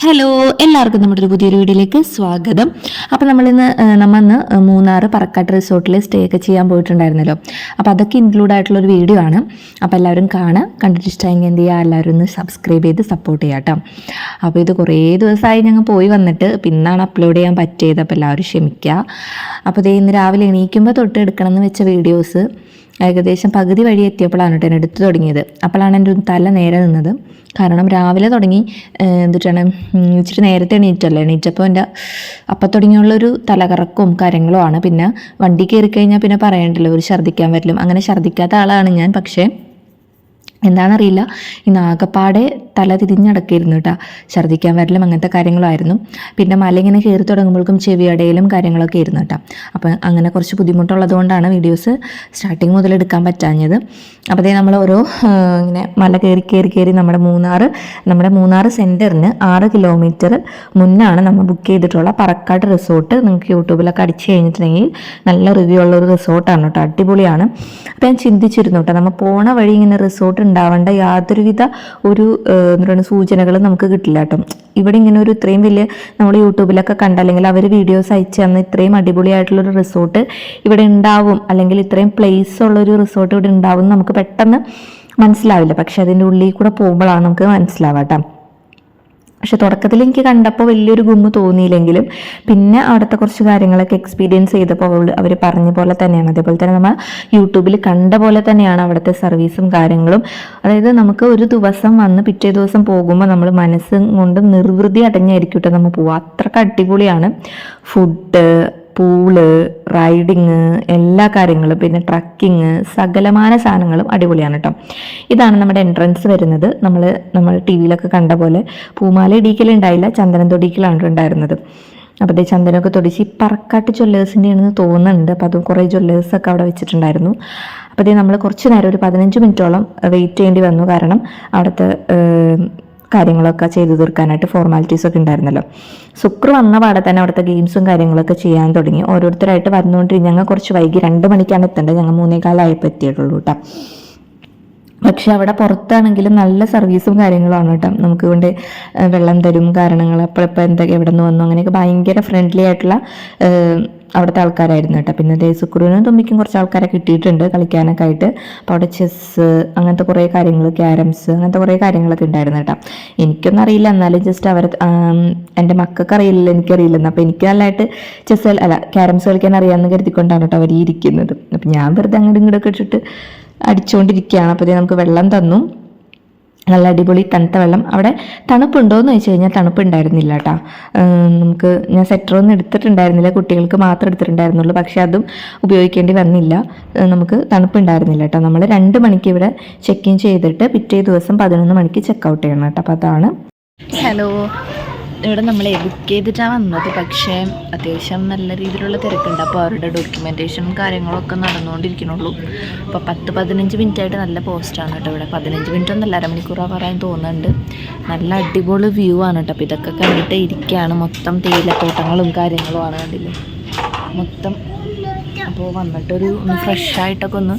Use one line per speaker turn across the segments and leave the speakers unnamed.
Hello, എല്ലാവർക്കും നമ്മുടെ ഒരു പുതിയൊരു വീഡിയോയിലേക്ക് സ്വാഗതം. അപ്പോൾ നമ്മളിന്ന് മൂന്നാർ പറക്കാട്ട് റിസോർട്ടിൽ സ്റ്റേ ഒക്കെ ചെയ്യാൻ പോയിട്ടുണ്ടായിരുന്നല്ലോ. അപ്പോൾ അതൊക്കെ ഇൻക്ലൂഡ് ആയിട്ടുള്ളൊരു വീഡിയോ ആണ്. അപ്പോൾ എല്ലാവരും കാണുക, കണ്ടിട്ട് ഇഷ്ടമെങ്കിൽ എന്ത് ചെയ്യുക, എല്ലാവരും ഒന്ന് സബ്സ്ക്രൈബ് ചെയ്ത് സപ്പോർട്ട് ചെയ്യാം കേട്ടോ. അപ്പോൾ ഇത് കുറേ ദിവസമായി ഞങ്ങൾ പോയി വന്നിട്ട് പിന്നാണ് അപ്ലോഡ് ചെയ്യാൻ പറ്റിയത്. അപ്പോൾ എല്ലാവരും ക്ഷമിക്കുക. അപ്പോൾ ഇത് ഇന്ന് രാവിലെ എണീക്കുമ്പോൾ തൊട്ട് എടുക്കണമെന്ന് വെച്ച വീഡിയോസ് ഏകദേശം പകുതി വഴി എത്തിയപ്പോഴാണ് കേട്ടോ എടുത്തു തുടങ്ങിയത്. അപ്പോഴാണ് എൻ്റെ തല നേരെ നിന്നത്. കാരണം രാവിലെ തുടങ്ങി എന്നിട്ടാണ് ഇച്ചിരി നേരത്തെ എണീറ്റപ്പോൾ എൻ്റെ അപ്പം തുടങ്ങിയുള്ളൊരു തലകറക്കവും കാര്യങ്ങളും ആണ്. പിന്നെ വണ്ടി കയറി കഴിഞ്ഞാൽ പിന്നെ പറയണ്ടല്ലോ, ഒരു ഛർദ്ദിക്കാൻ വരലും. അങ്ങനെ ഛർദ്ദിക്കാത്ത ആളാണ് ഞാൻ. പക്ഷേ എന്താണെന്നറിയില്ല, ഇന്ന് ആകപ്പാടെ തല തിരിഞ്ഞടക്കിയിരുന്നു കേട്ടോ. ഛർദ്ദിക്കാൻ വരലും അങ്ങനത്തെ കാര്യങ്ങളായിരുന്നു. പിന്നെ മല ഇങ്ങനെ കയറി തുടങ്ങുമ്പോഴേക്കും ചെവിയടയിലും കാര്യങ്ങളൊക്കെ ആയിരുന്നു കേട്ടോ. അപ്പം അങ്ങനെ കുറച്ച് ബുദ്ധിമുട്ടുള്ളത് കൊണ്ടാണ് വീഡിയോസ് സ്റ്റാർട്ടിങ് മുതൽ എടുക്കാൻ പറ്റാഞ്ഞത്. അപ്പോൾ അതേ നമ്മൾ ഓരോ ഇങ്ങനെ മല കയറി നമ്മുടെ മൂന്നാർ സെൻറ്ററിന് 6 കിലോമീറ്റർ മുന്നാണ് നമ്മൾ ബുക്ക് ചെയ്തിട്ടുള്ള പറക്കാട് റിസോർട്ട്. നിങ്ങൾക്ക് യൂട്യൂബിലൊക്കെ അടിച്ചു കഴിഞ്ഞിട്ടുണ്ടെങ്കിൽ നല്ല റിവ്യൂ ഉള്ളൊരു റിസോർട്ടാണ് കേട്ടോ, അടിപൊളിയാണ്. അപ്പോൾ ഞാൻ ചിന്തിച്ചിരുന്നു കേട്ടോ, നമ്മൾ പോണ വഴി ഇങ്ങനെ റിസോർട്ട് ഉണ്ടാവേണ്ട യാതൊരുവിധ എന്താണ് സൂചനകളും നമുക്ക് കിട്ടില്ല കേട്ടോ. ഇവിടെ ഇങ്ങനെ ഒരു ഇത്രയും വലിയ നമ്മൾ യൂട്യൂബിലൊക്കെ കണ്ട, അല്ലെങ്കിൽ അവർ വീഡിയോസ് അയച്ചു തന്ന ഇത്രയും അടിപൊളിയായിട്ടുള്ളൊരു റിസോർട്ട് ഇവിടെ ഉണ്ടാവും, അല്ലെങ്കിൽ ഇത്രയും പ്ലേസ് ഉള്ളൊരു റിസോർട്ട് ഇവിടെ ഉണ്ടാവും എന്ന് നമുക്ക് പെട്ടെന്ന് മനസ്സിലാവില്ല. പക്ഷെ അതിൻ്റെ ഉള്ളിൽ കൂടെ പോകുമ്പോഴാണ് നമുക്ക് മനസ്സിലാവാം കേട്ടോ. പക്ഷെ തുടക്കത്തിൽ എനിക്ക് കണ്ടപ്പോൾ വലിയൊരു ഗുമ്മ് തോന്നിയില്ലെങ്കിലും പിന്നെ അവിടുത്തെ കുറച്ച് കാര്യങ്ങളൊക്കെ എക്സ്പീരിയൻസ് ചെയ്തപ്പോൾ അവർ പറഞ്ഞ പോലെ തന്നെയാണ്, അതേപോലെ തന്നെ നമ്മൾ യൂട്യൂബിൽ കണ്ട പോലെ തന്നെയാണ് അവിടുത്തെ സർവീസും കാര്യങ്ങളും. അതായത് നമുക്ക് ഒരു ദിവസം വന്ന് പിറ്റേ ദിവസം പോകുമ്പോൾ നമ്മൾ മനസ്സും കൊണ്ട് നിർവൃതി അടഞ്ഞായിരിക്കും കേട്ടോ നമ്മൾ പോവുക. അത്രയ്ക്ക് അടിപൊളിയാണ്. ഫുഡ്, പൂള്, റൈഡിങ്, എല്ലാ കാര്യങ്ങളും, പിന്നെ ട്രക്കിങ്, സകലമാന സാധനങ്ങളും അടിപൊളിയാണ് കേട്ടോ. ഇതാണ് നമ്മുടെ എൻട്രൻസ് വരുന്നത്. നമ്മൾ ടി വിയിലൊക്കെ കണ്ട പോലെ പൂമാല ഇടിക്കലുണ്ടായില്ല, ചന്ദനം തൊടിക്കലാണ് ഉണ്ടായിരുന്നത്. അപ്പോൾ അതേ ചന്ദനമൊക്കെ തൊടിച്ച് പറക്കാട്ട് ജ്വല്ലേഴ്സിൻ്റെ ആണെന്ന് തോന്നുന്നുണ്ട്. അപ്പോൾ അതും കുറേ ജ്വല്ലേഴ്സൊക്കെ അവിടെ വെച്ചിട്ടുണ്ടായിരുന്നു. അപ്പോൾ അതേ നമ്മൾ കുറച്ച് നേരം ഒരു 15 മിനിറ്റോളം വെയിറ്റ് ചെയ്യേണ്ടി വന്നു. കാരണം അവിടുത്തെ കാര്യങ്ങളൊക്കെ ചെയ്തു തീർക്കാനായിട്ട് ഫോർമാലിറ്റീസ് ഒക്കെ ഉണ്ടായിരുന്നല്ലോ. ശുക്ർ വന്ന പാടെ തന്നെ അവിടുത്തെ ഗെയിംസും കാര്യങ്ങളൊക്കെ ചെയ്യാൻ തുടങ്ങി. ഓരോരുത്തരായിട്ട് വന്നുകൊണ്ടിരിക്കും. ഞങ്ങൾ കുറച്ച് വൈകി 2 മണിക്കാണ് എത്തേണ്ടത്. ഞങ്ങൾ 3:15 എത്തിയിട്ടുള്ളൂ കേട്ടോ. പക്ഷെ അവിടെ പുറത്താണെങ്കിലും നല്ല സർവീസും കാര്യങ്ങളാണ് കേട്ടോ. നമുക്ക് കൊണ്ട് വെള്ളം തരും, കാരണങ്ങൾ എപ്പോഴെപ്പോൾ എന്തൊക്കെ എവിടെ നിന്ന് വന്നു, അങ്ങനെയൊക്കെ ഭയങ്കര ഫ്രണ്ട്ലി ആയിട്ടുള്ള അവിടുത്തെ ആൾക്കാരായിരുന്നു കേട്ടോ. പിന്നെ ദേശക്കുറിനും തുമ്പിക്കും കുറച്ച് ആൾക്കാരെ കിട്ടിയിട്ടുണ്ട് കളിക്കാനൊക്കെ ആയിട്ട്. അപ്പോൾ അവിടെ ചെസ്സ്, അങ്ങനത്തെ കുറേ കാര്യങ്ങൾ, ക്യാരംസ്, അങ്ങനത്തെ കുറേ കാര്യങ്ങളൊക്കെ ഉണ്ടായിരുന്നു കേട്ടോ. എനിക്കൊന്നും അറിയില്ല, എന്നാലും ജസ്റ്റ് എൻ്റെ മക്കൾക്ക് അറിയില്ല, എനിക്കറിയില്ലെന്ന്. അപ്പോൾ എനിക്ക് നല്ലതായിട്ട് ക്യാരംസ് കളിക്കാൻ അറിയാമെന്ന് കരുതിക്കൊണ്ടാണ് കേട്ടോ അവർ ഇരിക്കുന്നത്. അപ്പം ഞാൻ വെറുതെ അങ്ങോട്ടും ഇങ്ങോട്ടൊക്കെ ഇട്ടിട്ട് അടിച്ചുകൊണ്ടിരിക്കുകയാണ്. അപ്പോൾ നമുക്ക് വെള്ളം തന്നു, നല്ല അടിപൊളി തണുത്ത വെള്ളം. അവിടെ തണുപ്പുണ്ടോ എന്ന് ചോദിച്ചു കഴിഞ്ഞാൽ തണുപ്പ് ഉണ്ടായിരുന്നില്ല കേട്ടോ. ഞാൻ സെറ്ററൊന്നും എടുത്തിട്ടുണ്ടായിരുന്നില്ല, കുട്ടികൾക്ക് മാത്രം എടുത്തിട്ടുണ്ടായിരുന്നുള്ളൂ. പക്ഷെ അതും ഉപയോഗിക്കേണ്ടി വന്നില്ല, നമുക്ക് തണുപ്പുണ്ടായിരുന്നില്ല കേട്ടോ. നമ്മൾ 2 മണിക്ക് ഇവിടെ ചെക്ക് ഇൻ ചെയ്തിട്ട് പിറ്റേ ദിവസം 11 മണിക്ക് ചെക്ക് ഔട്ട് ചെയ്യണം കേട്ടോ. അപ്പോൾ അതാണ്. ഹലോ, ഇവിടെ നമ്മൾ ബുക്ക് ചെയ്തിട്ടാണ് വന്നത്. പക്ഷേ അത്യാവശ്യം നല്ല രീതിയിലുള്ള തിരക്കുണ്ട്. അപ്പോൾ അവരുടെ ഡോക്യുമെൻറ്റേഷനും കാര്യങ്ങളൊക്കെ നടന്നുകൊണ്ടിരിക്കണുള്ളൂ. അപ്പോൾ 10-15 മിനിറ്റായിട്ട് നല്ല പോസ്റ്റാണ് കേട്ടോ ഇവിടെ. 15 മിനിറ്റ് ഒന്നല്ല, അരമണിക്കൂറാണ് പറയാൻ തോന്നുന്നുണ്ട്. നല്ല അടിപൊളി വ്യൂ ആണ് കേട്ടോ. അപ്പോൾ ഇതൊക്കെ കണ്ടിട്ട് ഇരിക്കുകയാണ്. മൊത്തം തേയിലത്തോട്ടങ്ങളും കാര്യങ്ങളും ആണ് കണ്ടില്ലേ മൊത്തം. അപ്പോൾ വന്നിട്ടൊരു ഫ്രഷായിട്ടൊക്കെ ഒന്ന്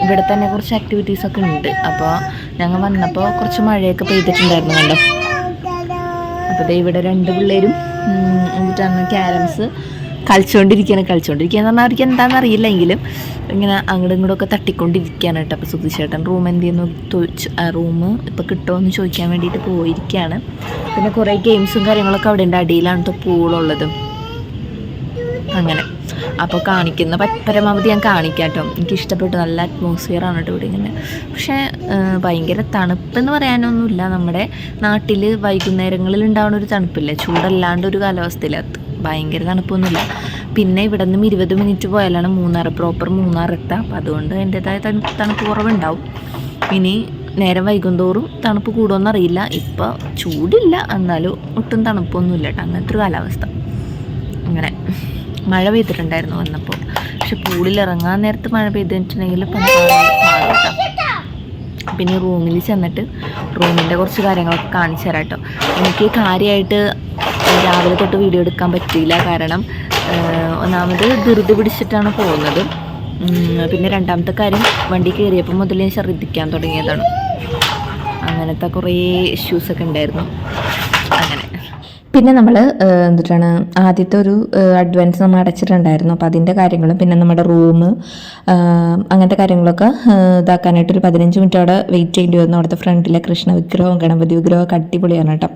ഇവിടെ തന്നെ കുറച്ച് ആക്ടിവിറ്റീസൊക്കെ ഉണ്ട്. അപ്പോൾ ഞങ്ങൾ വന്നപ്പോൾ കുറച്ച് മഴയൊക്കെ പെയ്തിട്ടുണ്ടായിരുന്നു കണ്ടോ. അപ്പോൾ ഇവിടെ 2 പിള്ളേരും എന്നിട്ടാണ് ക്യാരംസ് കളിച്ചുകൊണ്ടിരിക്കുകയെന്ന് പറഞ്ഞാൽ അവർക്ക് എന്താണെന്ന് അറിയില്ല, എങ്കിലും ഇങ്ങനെ അങ്ങോട്ടും ഇങ്ങോട്ടൊക്കെ തട്ടിക്കൊണ്ടിരിക്കുകയാണ് കേട്ടോ. അപ്പോൾ സുധിച്ചേട്ടൻ റൂം എന്ത് ചെയ്യുന്നു, റൂം ഇപ്പോൾ കിട്ടുമോ എന്ന് ചോദിക്കാൻ വേണ്ടിയിട്ട് പോയിരിക്കുകയാണ്. പിന്നെ കുറേ ഗെയിംസും കാര്യങ്ങളൊക്കെ അവിടെ ഉണ്ട്. അടിയിലാണ് പൂളുള്ളത്. അങ്ങനെ അപ്പോൾ കാണിക്കുന്ന പരമാവധി ഞാൻ കാണിക്കാം കേട്ടോ. എനിക്കിഷ്ടപ്പെട്ടു, നല്ല അറ്റ്മോസ്ഫിയറാണ് കേട്ടോ ഇവിടെ ഇങ്ങനെ. പക്ഷേ ഭയങ്കര തണുപ്പെന്ന് പറയാനൊന്നുമില്ല. നമ്മുടെ നാട്ടിൽ വൈകുന്നേരങ്ങളിൽ ഉണ്ടാവുന്ന ഒരു തണുപ്പില്ല, ചൂടല്ലാണ്ട് ഒരു കാലാവസ്ഥയിലകത്ത് ഭയങ്കര തണുപ്പൊന്നുമില്ല. പിന്നെ ഇവിടെ നിന്നും 20 മിനിറ്റ് പോയാലാണ് പ്രോപ്പർ മൂന്നാർ എത്തുക. അപ്പോൾ അതുകൊണ്ട് അതിൻ്റെതായ തണുപ്പ് കുറവുണ്ടാവും. ഇനി നേരം വൈകുന്തോറും തണുപ്പ് കൂടുമെന്നറിയില്ല. ഇപ്പോൾ ചൂടില്ല, എന്നാലും ഒട്ടും തണുപ്പൊന്നുമില്ല കേട്ടോ. അങ്ങനത്തെ ഒരു കാലാവസ്ഥ. അങ്ങനെ മഴ പെയ്തിട്ടുണ്ടായിരുന്നു വന്നപ്പോൾ. പക്ഷെ പൂളിൽ ഇറങ്ങാൻ നേരത്ത് മഴ പെയ്തിട്ടുണ്ടെങ്കിൽ കേട്ടോ. പിന്നെ റൂമിൽ ചെന്നിട്ട് റൂമിൻ്റെ കുറച്ച് കാര്യങ്ങളൊക്കെ കാണിച്ചു തരാം കേട്ടോ. എനിക്ക് കാര്യമായിട്ട് രാവിലെ തൊട്ട് വീഡിയോ എടുക്കാൻ പറ്റിയില്ല. കാരണം ഒന്നാമത് ധൃതി പിടിച്ചിട്ടാണ് പോകുന്നത്. പിന്നെ രണ്ടാമത്തെ കാര്യം, വണ്ടി കയറിയപ്പോൾ മുതൽ ഞാൻ ഛർദ്ദിക്കാൻ തുടങ്ങിയതാണ്. അങ്ങനത്തെ കുറേ ഇഷ്യൂസൊക്കെ ഉണ്ടായിരുന്നു. അങ്ങനെ പിന്നെ നമ്മൾ എന്തിട്ടാണ് ആദ്യത്തെ ഒരു അഡ്വാൻസ് നമ്മൾ അടച്ചിട്ടുണ്ടായിരുന്നു. അപ്പോൾ അതിൻ്റെ കാര്യങ്ങളും പിന്നെ നമ്മുടെ റൂം അങ്ങനത്തെ കാര്യങ്ങളൊക്കെ ഇതാക്കാനായിട്ടൊരു 15 മിനിറ്റ് അവിടെ വെയിറ്റ് ചെയ്യേണ്ടി വന്നു. അവിടുത്തെ ഫ്രണ്ടിലെ കൃഷ്ണ വിഗ്രഹവും ഗണപതി വിഗ്രഹമൊക്കെ അടിപൊളിയാണ് കേട്ടോ.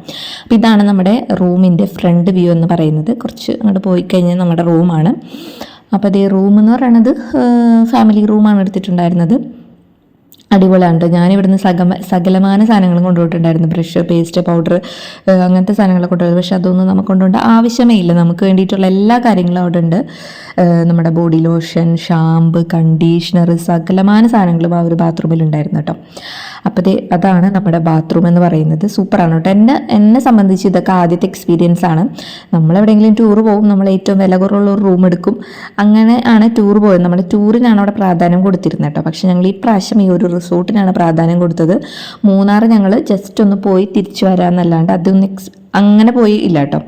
അപ്പോൾ ഇതാണ് നമ്മുടെ റൂമിൻ്റെ ഫ്രണ്ട് വ്യൂ എന്ന് പറയുന്നത്. കുറച്ച് അങ്ങോട്ട് പോയി കഴിഞ്ഞാൽ നമ്മുടെ റൂമാണ്. അപ്പോൾ അതേ റൂം എന്ന് പറയുന്നത് ഫാമിലി റൂമാണ് എടുത്തിട്ടുണ്ടായിരുന്നത്. അടിപൊളിയാണ്. ഞാനിവിടുന്ന് സകലമാന സാധനങ്ങളും കൊണ്ടുപോയിട്ടുണ്ടായിരുന്നു. ബ്രഷ്, പേസ്റ്റ്, പൗഡർ, അങ്ങനത്തെ സാധനങ്ങളൊക്കെ കൊണ്ടുപോയത്. പക്ഷെ അതൊന്നും നമുക്ക് കൊണ്ടുപോകേണ്ട ആവശ്യമേ ഇല്ല. നമുക്ക് വേണ്ടിയിട്ടുള്ള എല്ലാ കാര്യങ്ങളും അവിടെ ഉണ്ട്. നമ്മുടെ ബോഡി ലോഷൻ, ഷാമ്പ്, കണ്ടീഷണർ, സകലമാന സാധനങ്ങളും ആ ഒരു ബാത്റൂമിൽ ഉണ്ടായിരുന്നു കേട്ടോ. അപ്പോൾ അതാണ് നമ്മുടെ ബാത്റൂം എന്ന് പറയുന്നത്. സൂപ്പറാണ് കേട്ടോ. എന്നെ സംബന്ധിച്ച് ഇതൊക്കെ ആദ്യത്തെ എക്സ്പീരിയൻസ് ആണ്. നമ്മളെവിടെയെങ്കിലും ടൂർ പോകും, നമ്മൾ ഏറ്റവും വില കുറവുള്ള ഒരു റൂം എടുക്കും. അങ്ങനെ ആണ് ടൂർ പോയത്. നമ്മൾ ടൂറിനാണ് അവിടെ പ്രാധാന്യം കൊടുത്തിരുന്നത് കേട്ടോ. പക്ഷെ ഞങ്ങൾ ഈ പ്രാവശ്യം ഈ ഒരു റിസോർട്ടിനാണ് പ്രാധാന്യം കൊടുത്തത്. മൂന്നാർ ഞങ്ങൾ ജസ്റ്റ് ഒന്ന് പോയി തിരിച്ചു വരാമെന്നല്ലാണ്ട് അതൊന്നും അങ്ങനെ പോയി ഇല്ല കേട്ടോ.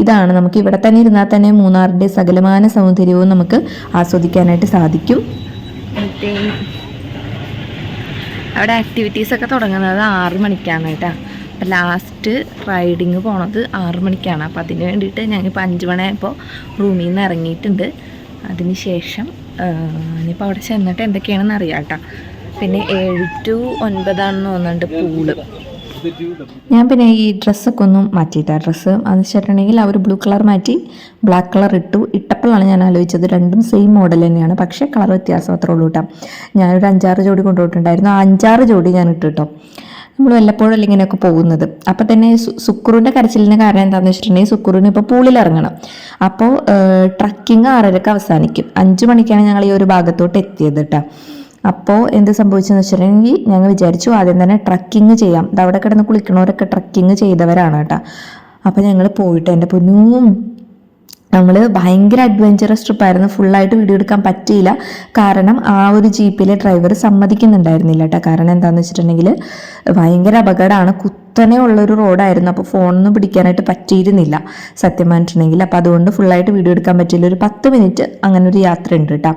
ഇതാണ് നമുക്ക് ഇവിടെ തന്നെ ഇരുന്നാൽ തന്നെ മൂന്നാറിൻ്റെ സകലമാന സൗന്ദര്യവും നമുക്ക് ആസ്വദിക്കാനായിട്ട് സാധിക്കും. അവിടെ ആക്ടിവിറ്റീസൊക്കെ തുടങ്ങുന്നത് 6 മണിക്കാണ് കേട്ടോ. അപ്പോൾ ലാസ്റ്റ് റൈഡിങ് പോണത് 6 മണിക്കാണ്. അപ്പോൾ അതിന് വേണ്ടിയിട്ട് ഞാനിപ്പോൾ 5 മണിയായപ്പോൾ റൂമിൽ നിന്ന് ഇറങ്ങിയിട്ടുണ്ട്. അതിന് ശേഷം ഇനിയിപ്പോൾ അവിടെ ചെന്നിട്ട് എന്തൊക്കെയാണെന്ന് അറിയാം കേട്ടോ. പിന്നെ 7 to 9 ആണെന്ന് തോന്നുന്നുണ്ട് പൂള്. ഞാൻ പിന്നെ ഈ ഡ്രസ്സൊക്കെ ഒന്നും മാറ്റിയിട്ടാണ്. ഡ്രസ്സ് എന്ന് വെച്ചിട്ടുണ്ടെങ്കിൽ ആ ഒരു ബ്ലൂ കളർ മാറ്റി ബ്ലാക്ക് കളർ ഇട്ടപ്പോഴാണ് ഞാൻ ആലോചിച്ചത് രണ്ടും സെയിം മോഡൽ തന്നെയാണ്, പക്ഷേ കളർ വ്യത്യാസം അത്രേ ഉള്ളൂ കേട്ടോ. ഞാനൊരു 5-6 ജോഡി കൊണ്ടുപോയിട്ടുണ്ടായിരുന്നു. ആ 5-6 ജോഡി ഞാൻ ഇട്ടു കേട്ടോ. നമ്മൾ വല്ലപ്പോഴും ഇങ്ങനെയൊക്കെ പോകുന്നത്. അപ്പം തന്നെ സുക്കുറിൻ്റെ കരച്ചിലിന് കാരണം എന്താണെന്ന് വെച്ചിട്ടുണ്ടെങ്കിൽ സുക്കുറിന് ഇപ്പോൾ പൂളിൽ ഇറങ്ങണം. അപ്പോൾ ട്രക്കിങ് 6:30 അവസാനിക്കും. 5 മണിക്കാണ് ഞങ്ങൾ ഈ ഒരു ഭാഗത്തോട്ട് എത്തിയത് കേട്ടോ. അപ്പോൾ എന്ത് സംഭവിച്ചെന്ന് വെച്ചിട്ടുണ്ടെങ്കിൽ ഞങ്ങൾ വിചാരിച്ചു ആദ്യം തന്നെ ട്രക്കിങ് ചെയ്യാം. അവിടെ കിടന്ന് കുളിക്കണവരൊക്കെ ട്രക്കിങ് ചെയ്തവരാണ് കേട്ടോ. അപ്പോൾ ഞങ്ങൾ പോയിട്ട് എൻ്റെ പൊന്നും നമ്മൾ ഭയങ്കര അഡ്വഞ്ചറസ് ട്രിപ്പായിരുന്നു. ഫുള്ളായിട്ട് വീഡിയോ എടുക്കാൻ പറ്റിയില്ല. കാരണം ആ ഒരു ജീപ്പിലെ ഡ്രൈവർ സമ്മതിക്കുന്നുണ്ടായിരുന്നില്ല കേട്ടോ. കാരണം എന്താണെന്ന് വെച്ചിട്ടുണ്ടെങ്കിൽ ഭയങ്കര അപകടമാണ്. കുത്തനെ ഉള്ളൊരു റോഡായിരുന്നു. അപ്പോൾ ഫോണൊന്നും പിടിക്കാനായിട്ട് പറ്റിയിരുന്നില്ല സത്യം പറഞ്ഞിട്ടുണ്ടെങ്കിൽ. അപ്പോൾ അതുകൊണ്ട് ഫുള്ളായിട്ട് വീഡിയോ എടുക്കാൻ പറ്റിയില്ല. ഒരു 10 മിനിറ്റ് അങ്ങനെ ഒരു യാത്ര ഉണ്ട് കേട്ടോ.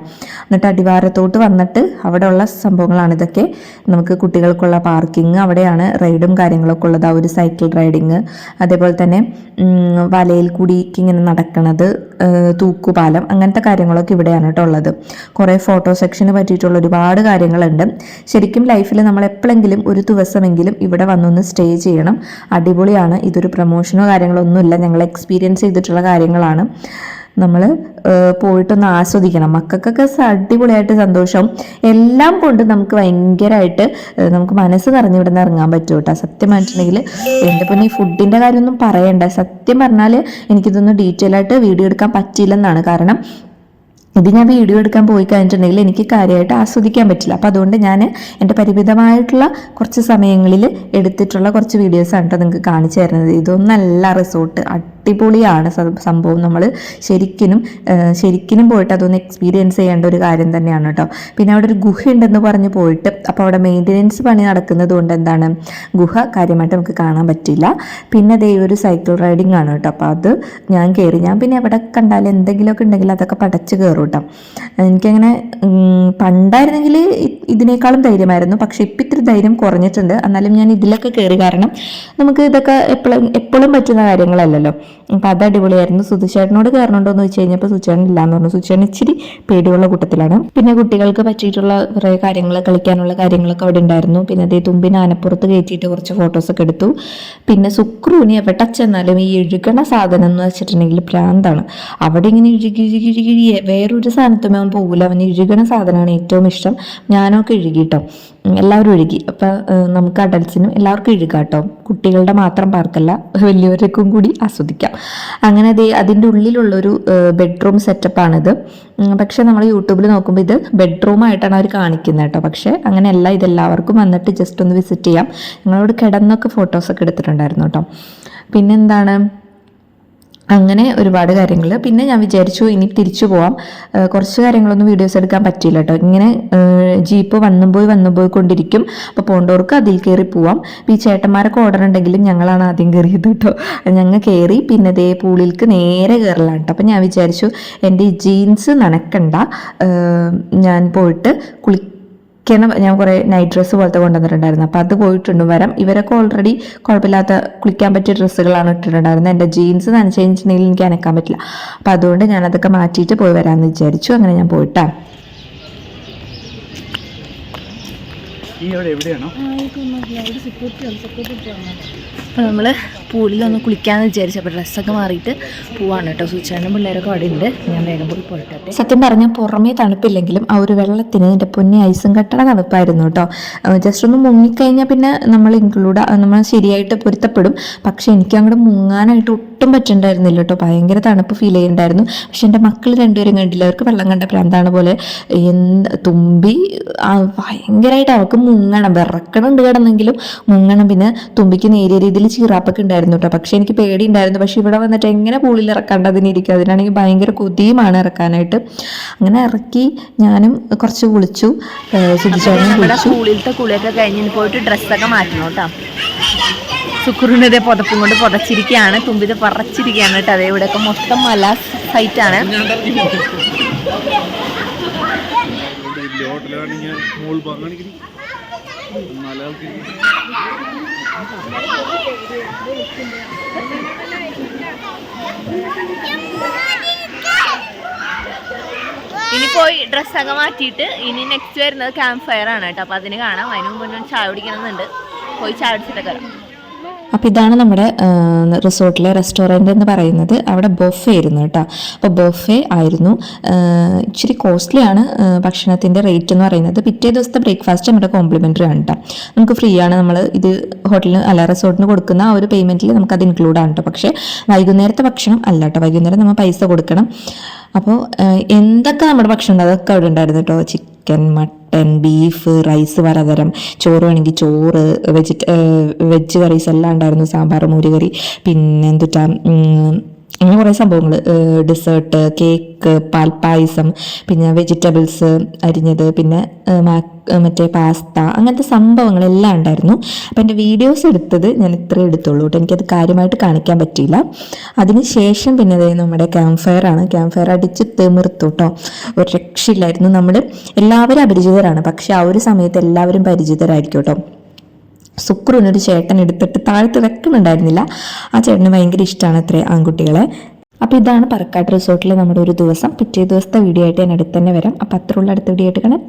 എന്നിട്ട് അടിവാരത്തോട്ട് വന്നിട്ട് അവിടെയുള്ള സംഭവങ്ങളാണ് ഇതൊക്കെ. നമുക്ക് കുട്ടികൾക്കുള്ള പാർക്കിംഗ് അവിടെയാണ്. റൈഡും കാര്യങ്ങളൊക്കെ ഉള്ളത്. ആ ഒരു സൈക്കിൾ റൈഡിങ്, അതേപോലെ തന്നെ വലയിൽ കൂടി ഇങ്ങനെ നടക്കണത്, തൂക്കുപാലം, അങ്ങനത്തെ കാര്യങ്ങളൊക്കെ ഇവിടെയാണ് കേട്ടോ ഉള്ളത്. കുറേ ഫോട്ടോ സെക്ഷന് പറ്റിയിട്ടുള്ള ഒരുപാട് കാര്യങ്ങളുണ്ട്. ശരിക്കും ലൈഫിൽ നമ്മൾ എപ്പോഴെങ്കിലും ഒരു ദിവസമെങ്കിലും ഇവിടെ വന്നൊന്ന് സ്റ്റേ ചെയ്യണം. അടിപൊളിയാണ്. ഇതൊരു പ്രൊമോഷനോ കാര്യങ്ങളോ ഒന്നുമില്ല, ഞങ്ങൾ എക്സ്പീരിയൻസ് ചെയ്തിട്ടുള്ള കാര്യങ്ങളാണ്. നമ്മൾ പോയിട്ടൊന്ന് ആസ്വദിക്കണം. മക്കൾക്കൊക്കെ അടിപൊളിയായിട്ട് സന്തോഷം എല്ലാം കൊണ്ട് നമുക്ക് ഭയങ്കരമായിട്ട് നമുക്ക് മനസ്സ് നിറഞ്ഞ് ഇവിടെ നിന്ന് ഇറങ്ങാൻ പറ്റും കേട്ടോ. സത്യം പറഞ്ഞിട്ടുണ്ടെങ്കിൽ എൻ്റെ പിന്നെ ഈ ഫുഡിൻ്റെ കാര്യമൊന്നും പറയണ്ട. സത്യം പറഞ്ഞാൽ എനിക്കിതൊന്നും ഡീറ്റെയിൽ ആയിട്ട് വീഡിയോ എടുക്കാൻ പറ്റിയില്ലെന്നാണ്. കാരണം ഇത് ഞാൻ വീഡിയോ എടുക്കാൻ പോയി കഴിഞ്ഞിട്ടുണ്ടെങ്കിൽ എനിക്ക് കാര്യമായിട്ട് ആസ്വദിക്കാൻ പറ്റില്ല. അപ്പോൾ അതുകൊണ്ട് ഞാൻ എൻ്റെ പരിമിതമായിട്ടുള്ള കുറച്ച് സമയങ്ങളിൽ എടുത്തിട്ടുള്ള കുറച്ച് വീഡിയോസാണ് കേട്ടോ നിങ്ങൾക്ക് കാണിച്ചു തരുന്നത്. ഇതൊന്നല്ല റിസോർട്ട്, അടിപൊളിയാണ് സംഭവം. നമ്മൾ ശരിക്കും പോയിട്ട് അതൊന്ന് എക്സ്പീരിയൻസ് ചെയ്യേണ്ട ഒരു കാര്യം തന്നെയാണ് കേട്ടോ. പിന്നെ അവിടെ ഒരു ഗുഹ ഉണ്ടെന്ന് പറഞ്ഞ് പോയിട്ട് അപ്പോൾ അവിടെ മെയിൻ്റെനൻസ് പണി നടക്കുന്നത് കൊണ്ട് എന്താണ് ഗുഹ കാര്യമായിട്ട് നമുക്ക് കാണാൻ പറ്റില്ല. പിന്നെ അതേ ഒരു സൈക്കിൾ റൈഡിങ് ആണ് കേട്ടോ. അപ്പോൾ അത് ഞാൻ കയറി. ഞാൻ പിന്നെ എവിടെ കണ്ടാലും എന്തെങ്കിലുമൊക്കെ ഉണ്ടെങ്കിൽ അതൊക്കെ പടച്ച് കയറും കേട്ടോ. എനിക്കങ്ങനെ പണ്ടായിരുന്നെങ്കിൽ ഇതിനേക്കാളും ധൈര്യമായിരുന്നു. പക്ഷെ ഇപ്പം ഇത്തിരി ധൈര്യം കുറഞ്ഞിട്ടുണ്ട്. എന്നാലും ഞാൻ ഇതിലൊക്കെ കയറി. കാരണം നമുക്ക് ഇതൊക്കെ എപ്പോഴും പറ്റുന്ന കാര്യങ്ങളല്ലല്ലോ. അപ്പം അത് അടിപൊളിയായിരുന്നു. സുധിച്ചേട്ടനോട് കയറണുണ്ടോ എന്ന് വെച്ച് കഴിഞ്ഞപ്പോൾ സുധിച്ചേട്ടൻ ഇല്ലാന്ന് പറഞ്ഞു. സുധിച്ചേട്ടൻ ഇച്ചിരി പേടിയുള്ള കൂട്ടത്തിലാണ്. പിന്നെ കുട്ടികൾക്ക് പറ്റിയിട്ടുള്ള കുറേ കാര്യങ്ങൾ, കളിക്കാനുള്ള കാര്യങ്ങളൊക്കെ അവിടെ ഉണ്ടായിരുന്നു. പിന്നെ അതേ തുമ്പിന് ആനപ്പുറത്ത് കയറ്റിയിട്ട് കുറച്ച് ഫോട്ടോസൊക്കെ എടുത്തു. പിന്നെ സുക്രൂനി എവിടെ ചെന്നാലും ഈ ഇഴുകണ സാധനം എന്ന് വെച്ചിട്ടുണ്ടെങ്കിൽ ഭ്രാന്താണ്. അവിടെ ഇങ്ങനെ ഇഴുകി വേറൊരു സാധനത്തുമേ അവൻ പോകില്ല. അവന് ഇഴുകണ സാധനമാണ് ഏറ്റവും ഇഷ്ടം. ഞാനൊക്കെ ഇഴുകിട്ടോ, എല്ലാവരും ഒഴുകി. അപ്പം നമുക്ക് അഡൽസിനും എല്ലാവർക്കും ഇഴുകാട്ടോ. കുട്ടികളുടെ മാത്രം പാർക്കല്ല, വലിയവർക്കും കൂടി ആസ്വദിക്കാം. അങ്ങനെ അതിൻ്റെ ഉള്ളിലുള്ളൊരു ബെഡ്റൂം സെറ്റപ്പാണിത്. പക്ഷെ നമ്മൾ യൂട്യൂബിൽ നോക്കുമ്പോൾ ഇത് ബെഡ്റൂമായിട്ടാണ് അവർ കാണിക്കുന്നത് കേട്ടോ. പക്ഷേ അങ്ങനെയല്ല, ഇതെല്ലാവർക്കും വന്നിട്ട് ജസ്റ്റ് ഒന്ന് വിസിറ്റ് ചെയ്യാം. ഞങ്ങളോട് കിടന്നൊക്കെ ഫോട്ടോസൊക്കെ എടുത്തിട്ടുണ്ടായിരുന്നു കേട്ടോ. പിന്നെന്താണ്, അങ്ങനെ ഒരുപാട് കാര്യങ്ങൾ. പിന്നെ ഞാൻ വിചാരിച്ചു ഇനി തിരിച്ചു പോവാം. കുറച്ച് കാര്യങ്ങളൊന്നും വീഡിയോസ് എടുക്കാൻ പറ്റിയില്ല കേട്ടോ. ഇങ്ങനെ ജീപ്പ് വന്നും പോയി കൊണ്ടിരിക്കും. അപ്പോൾ പോണ്ടവർക്ക് അതിൽ കയറി പോവാം. ഈ ചേട്ടന്മാരൊക്കെ ഓർഡർ ഉണ്ടെങ്കിലും ഞങ്ങളാണ് ആദ്യം കയറിയത് കേട്ടോ. ഞങ്ങൾ കയറി പിന്നെ ദേ പൂളിലേക്ക് നേരെ കയറലാണ് കേട്ടോ. അപ്പോൾ ഞാൻ വിചാരിച്ചു എൻ്റെ ഈ ജീൻസ് നനക്കണ്ട, ഞാൻ പോയിട്ട് ഞാൻ കുറേ നൈറ്റ് ഡ്രസ്സ് പോലത്തെ കൊണ്ടുവന്നിട്ടുണ്ടായിരുന്നു. അപ്പോൾ അത് പോയിട്ടുണ്ട് വരാം. ഇവരൊക്കെ ഓൾറെഡി കുഴപ്പമില്ലാത്ത കുളിക്കാൻ പറ്റിയ ഡ്രസ്സുകളാണ് ഇട്ടിട്ടുണ്ടായിരുന്നത്. എൻ്റെ ജീൻസ് നനച്ചിട്ടുണ്ടെങ്കിൽ എനിക്ക് അനക്കാൻ പറ്റില്ല. അപ്പോൾ അതുകൊണ്ട് ഞാനതൊക്കെ മാറ്റിയിട്ട് പോയി വരാമെന്ന് വിചാരിച്ചു. അങ്ങനെ ഞാൻ പോയിട്ടാ. അപ്പോൾ നമ്മൾ പൂളിലൊന്ന് കുളിക്കാമെന്ന് വിചാരിച്ചു. അപ്പോൾ ഡ്രസ്സൊക്കെ മാറിയിട്ട് പോവാണ് കേട്ടോ. സൂചാനും പിള്ളേരൊക്കെ അവിടെ ഉണ്ട്. ഞാൻ വേഗം പോയി പോയിട്ടെ. സത്യം പറഞ്ഞാൽ പുറമേ തണുപ്പില്ലെങ്കിലും ആ ഒരു വെള്ളത്തിന് എൻ്റെ പൊന്നെ ഐസും കട്ടണ തണുപ്പായിരുന്നു കേട്ടോ. ജസ്റ്റ് ഒന്ന് മുങ്ങിക്കഴിഞ്ഞാൽ പിന്നെ നമ്മൾ ശരിയായിട്ട് പൊരുത്തപ്പെടും. പക്ഷെ എനിക്ക് അങ്ങോട്ട് മുങ്ങാനായിട്ട് ഒട്ടും പറ്റുന്നുണ്ടായിരുന്നില്ല കേട്ടോ. ഭയങ്കര തണുപ്പ് ഫീൽ ചെയ്യുന്നുണ്ടായിരുന്നു. പക്ഷെ എൻ്റെ മക്കൾ രണ്ടുപേരും കണ്ടില്ല. അവർക്ക് വെള്ളം കണ്ട പ്രാന്താണ് പോലെ. തുമ്പി ഭയങ്കരമായിട്ട് അവർക്ക് മുങ്ങണം, വിറക്കണുണ്ട് കിടന്നെങ്കിലും മുങ്ങണം. പിന്നെ തുമ്പിക്ക് നേരിയ രീതിയിൽ ചീറാപ്പൊക്കെ ഉണ്ടായിരുന്നു കേട്ടോ. പക്ഷെ എനിക്ക് പേടി ഉണ്ടായിരുന്നു. പക്ഷെ ഇവിടെ വന്നിട്ട് എങ്ങനെ പൂളിൽ ഇറക്കാണ്ടതിനിരിക്കും. അതിനാണെങ്കിൽ ഭയങ്കര കൊതിയുമാണ് ഇറക്കാനായിട്ട്. അങ്ങനെ ഇറക്കി ഞാനും കുറച്ച് കുളിച്ചു. ശുദ്ധിച്ചോളം കുളിച്ചു.
പൂളിലത്തെ കുളിയൊക്കെ കഴിഞ്ഞ് പോയിട്ട് ഡ്രസ്സൊക്കെ മാറ്റണം കേട്ടോ. സുക്കുറിൻ്റെ പുതപ്പും കൊണ്ട് പുതച്ചിരിക്കുകയാണ്. തുമ്പിത് പറച്ചിരിക്കുകയാണ് കേട്ടോ. അതേ ഇവിടെയൊക്കെ മൊത്തം മല സൈറ്റാണ്. ഇനി പോയി ഡ്രസ്സൊക്കെ മാറ്റിയിട്ട് ഇനി നെക്സ്റ്റ് വരുന്നത് ക്യാമ്പ് ഫയർ ആണ് കേട്ടോ. അപ്പോൾ അതിന് കാണാം. അതിന് മുമ്പ് ഞാൻ ചായ കുടിക്കണമെന്നുണ്ട്. പോയി ചായ കുടിച്ചിട്ടൊക്കെ വരാം.
അപ്പോൾ ഇതാണ് നമ്മുടെ റിസോർട്ടിലെ റെസ്റ്റോറൻറ്റ് എന്ന് പറയുന്നത്. അവിടെ ബൊഫേ ആയിരുന്നു കേട്ടോ. അപ്പോൾ ബൊഫേ ആയിരുന്നു. ഇച്ചിരി കോസ്റ്റ്ലി ആണ് ഭക്ഷണത്തിൻ്റെ റേറ്റ് എന്ന് പറയുന്നത്. പിറ്റേ ദിവസത്തെ ബ്രേക്ക്ഫാസ്റ്റ് നമ്മുടെ കോംപ്ലിമെൻ്ററി ആണ് കേട്ടോ. നമുക്ക് ഫ്രീ ആണ്. നമ്മൾ ഇത് റിസോർട്ടിന് കൊടുക്കുന്ന ആ ഒരു പേയ്മെൻറ്റിൽ നമുക്കത് ഇൻക്ലൂഡ് ആണ് കേട്ടോ. പക്ഷേ വൈകുന്നേരത്തെ ഭക്ഷണം അല്ല കേട്ടോ. വൈകുന്നേരം നമ്മൾ പൈസ കൊടുക്കണം. അപ്പോൾ എന്തൊക്കെ നമ്മുടെ ഭക്ഷണം ഉണ്ട് അതൊക്കെ അവിടെ ഉണ്ടായിരുന്നു കേട്ടോ. ചിക്കൻ, മട്ടൻ, ബീഫ്, റൈസ് പലതരം, ചോറ് വേണമെങ്കിൽ ചോറ്, വെജ് കറീസ് എല്ലാം ഉണ്ടായിരുന്നു. സാമ്പാർ, മോരുകറി, പിന്നെ എന്തുട്ടാ അങ്ങനെ കുറേ സംഭവങ്ങൾ, ഡെസേർട്ട്, കേക്ക്, പാൽപ്പായസം, പിന്നെ വെജിറ്റബിൾസ് അരിഞ്ഞത്, പിന്നെ മറ്റേ പാസ്ത, അങ്ങനത്തെ സംഭവങ്ങളെല്ലാം ഉണ്ടായിരുന്നു. അപ്പം എൻ്റെ വീഡിയോസ് എടുത്തത് ഞാൻ ഇത്രേ എടുത്തുള്ളൂ കേട്ടോ. എനിക്കത് കാര്യമായിട്ട് കാണിക്കാൻ പറ്റിയില്ല. അതിന് ശേഷം പിന്നെ നമ്മുടെ ക്യാമ്പ് ഫയർ ആണ്. ക്യാമ്പ് ഫയർ അടിച്ച് തിമിർത്തു കേട്ടോ. ഒരു രക്ഷയില്ലായിരുന്നു. നമ്മൾ എല്ലാവരും അപരിചിതരാണ്. പക്ഷെ ആ ഒരു സമയത്ത് എല്ലാവരും പരിചിതരായിരിക്കും കേട്ടോ. സുക്രുവിനൊരു ചേട്ടൻ എടുത്തിട്ട് താഴത്ത് വെക്കുന്നുണ്ടായിരുന്നില്ല. ആ ചേട്ടന് ഭയങ്കര ഇഷ്ടമാണ് അത്രേ ആൺകുട്ടികളെ. അപ്പോൾ ഇതാണ് പറക്കാട്ട് റിസോർട്ടിൽ നമ്മുടെ ഒരു ദിവസം. പിറ്റേ ദിവസത്തെ വീഡിയോ ആയിട്ട് ഞാൻ അടുത്ത് തന്നെ വരാം. അപ്പോൾ അത്രയുള്ള അടുത്ത വീഡിയോ ആയിട്ട് കാണാം.